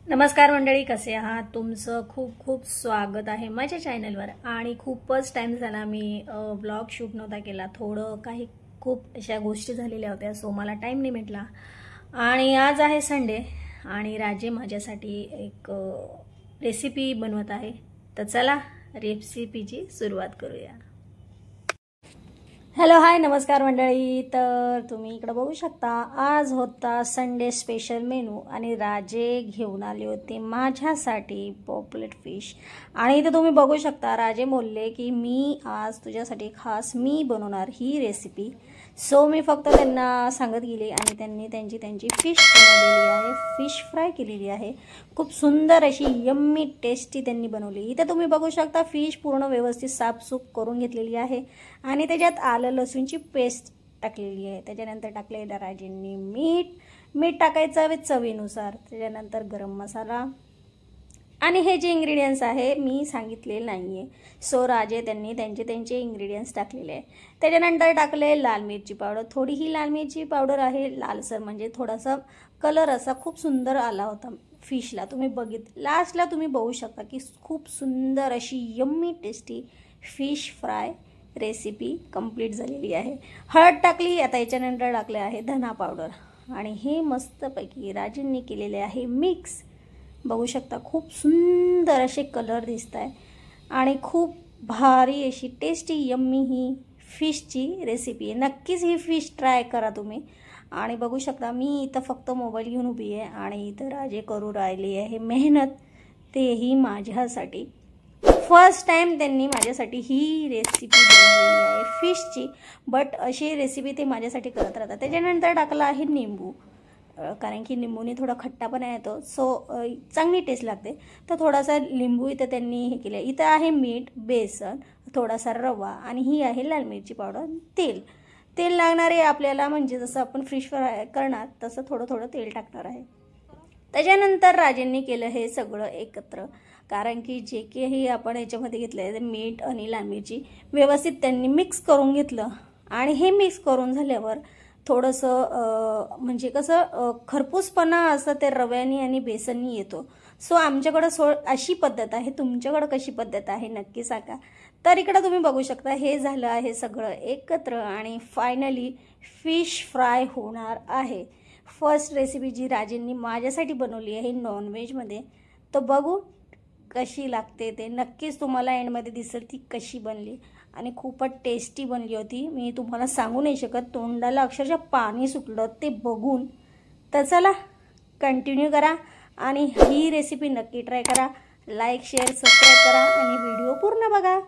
नमस्कार मंडळी, कसे आहात? तुमचं खूप खूप स्वागत आहे माझ्या चॅनलवर। आणि खूपच टाइम झाला मी ब्लॉग शूट नव्हता केला। थोडं काही खूप अशा गोष्टी झालेल्या होत्या, सो मला टाइम नाही भेटला। आणि आज आहे संडे आणि राजे माझ्यासाठी एक रेसिपी बनवत आहे। तर चला रेसिपीची सुरुवात करूया। हॅलो हाय नमस्कार मंडळी। तर तुम्ही इकडे बघू शकता, आज होता संडे स्पेशल मेनू आणि राजे घेऊन आले होते माझ्यासाठी पॉपलेट फिश। आणि इथे तुम्ही बघू शकता राजे बोलले की मी आज तुझ्यासाठी खास मी बनवणार ही रेसिपी। सो मी फक्त त्यांना सांगत गेले आणि त्यांनी त्यांची फिश बनवलेली आहे, फिश फ्राय केलेली आहे। खूप सुंदर अशी यम्मी टेस्टी त्यांनी बनवली। इथे तुम्ही बघू शकता फिश पूर्ण व्यवस्थित साफसूफ करून घेतलेली आहे आणि त्याच्यात आलं लसूणची पेस्ट टाकलेली आहे। त्याच्यानंतर टाकलेला राजेंनी मीठ टाकायचं चवीनुसार, त्याच्यानंतर गरम मसाला आणि हे जे इंग्रेडियंट्स आहे मी सांगितले नाहीये। सो राजे त्यांनी त्यांचे इंग्रेडियंट्स टाकलेले आहे। त्याच्यानंतर टाकले लाल मिरची पावडर, थोडी ही लाल मिरची पावडर आहे लालसर, म्हणजे थोडासा कलर असा खूप सुंदर आला होता फिशला। तुम्ही लास्टला तुम्ही बघू शकता की खूप सुंदर अशी yummy tasty fish fry recipe complete झालेली आहे। हळद टाकली, आता याच्यानंतर टाकले आहे धना पावडर आणि हे मस्तपैकी राजेंनी केलेले आहे मिक्स। बघू शकता खूप सुंदर असे कलर दिसत आहे आणि खूप भारी अशी टेस्टी यम्मी ही फिशची रेसिपी आहे। नक्कीच ही फिश ट्राय करा तुम्ही। आणि बघू शकता मी इथं फक्त मोबाईल घेऊन उभी आहे आणि इथं राजे करू राहिली आहे मेहनत, तेही माझ्यासाठी। फर्स्ट टाइम त्यांनी माझ्यासाठी ही रेसिपी बनवलेली आहे फिशची, बट अशी रेसिपी ते माझ्यासाठी करत राहतात। त्याच्यानंतर टाकला आहे निंबू, कारण की लिंबूने थोडा खट्टापणा येतो, सो चांगली टेस्ट लागते। तर थोडासा लिंबू इथं त्यांनी हे केलं। इथं आहे मीठ, बेसन, थोडासा रवा आणि ही आहे लाल मिरची पावडर, तेल लागणार आहे आपल्याला, म्हणजे जसं आपण फिश फ्राय करणार तसं थोडं थोडं तेल टाकणार आहे। त्याच्यानंतर राजेंनी केलं हे सगळं एकत्र, कारण की जे काही आपण याच्यामध्ये घेतलं आहे मीठ आणि लाल मिरची व्यवस्थित त्यांनी मिक्स करून घेतलं। आणि हे मिक्स करून झाल्यावर थोडंसं म्हणजे कसं खरपूसपणा असं ते रव्याने आणि बेसननी येतो। सो आमच्याकडं अशी पद्धत आहे, तुमच्याकडं कशी पद्धत आहे नक्की सांगा। तर इकडं तुम्ही बघू शकता हे झालं आहे सगळं एकत्र आणि फायनली फिश फ्राय होणार आहे। फर्स्ट रेसिपी जी राजेंनी माझ्यासाठी बनवली आहे नॉनव्हेजमध्ये, तर बघू कशी लागते ते। नक्कीच तुम्हाला एंडमध्ये दिसेल ती कशी बनली आणि खूपच टेस्टी बनली होती। मी तुम्हाला सांगू नाही शकत, तोंडाला अक्षरशः पाणी सुटलं ते बघून। तर चला कंटिन्यू करा आणि ही रेसिपी नक्की ट्राय करा, लाईक शेअर सबस्क्राईब करा आणि व्हिडिओ पूर्ण बघा।